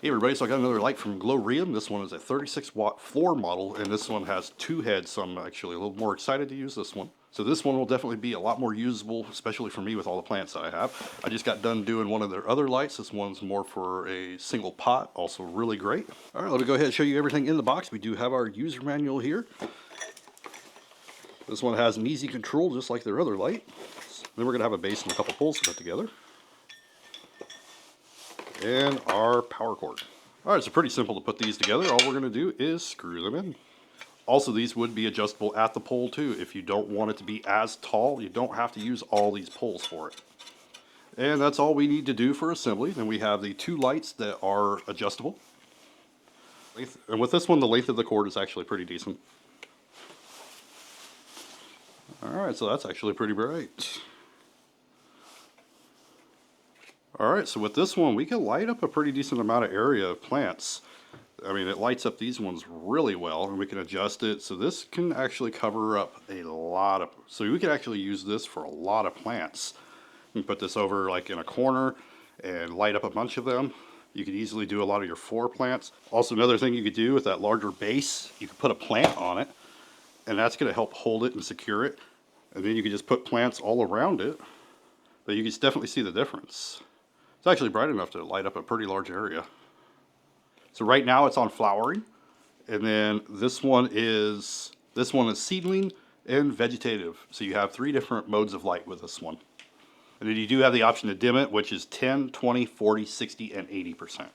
Hey everybody, so I got another light from GLOWRIUM. This one is a 36 watt floor model, and this one has two heads, so I'm actually a little more excited to use this one. So this one will definitely be a lot more usable, especially for me with all the plants that I have. I just got done doing one of their other lights. This one's more for a single pot, also really great. All right, let me go ahead and show you everything in the box. We do have our user manual here. This one has an easy control, just like their other light. Then we're gonna have a base and a couple poles to put together. And our power cord. Alright, so pretty simple to put these together. All we're going to do is screw them in. Also, these would be adjustable at the pole too. If you don't want it to be as tall, you don't have to use all these poles for it. And that's all we need to do for assembly. Then we have the two lights that are adjustable. And with this one, the length of the cord is actually pretty decent. Alright, so that's actually pretty bright. Alright, so with this one, we can light up a pretty decent amount of area of plants. I mean, it lights up these ones really well, and we can adjust it. So this can actually cover up a lot of, so we can actually use this for a lot of plants. You can put this over like in a corner and light up a bunch of them. You could easily do a lot of your floor plants. Also, another thing you could do with that larger base, you could put a plant on it, and that's going to help hold it and secure it. And then you could just put plants all around it, but you can definitely see the difference. It's actually bright enough to light up a pretty large area. So right now it's on flowering, and then this one is seedling and vegetative. So you have three different modes of light with this one. And then you do have the option to dim it, which is 10, 20, 40, 60, and 80%.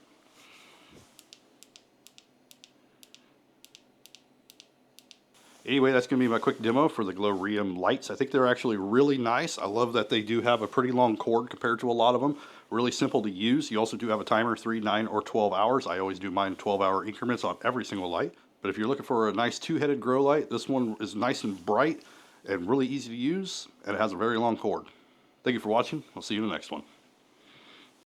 Anyway, that's going to be my quick demo for the GLOWRIUM lights. I think they're actually really nice. I love that they do have a pretty long cord compared to a lot of them. Really simple to use. You also do have a timer, 3, 9, or 12 hours. I always do mine 12-hour increments on every single light. But if you're looking for a nice two-headed grow light, this one is nice and bright and really easy to use, and it has a very long cord. Thank you for watching. I'll see you in the next one.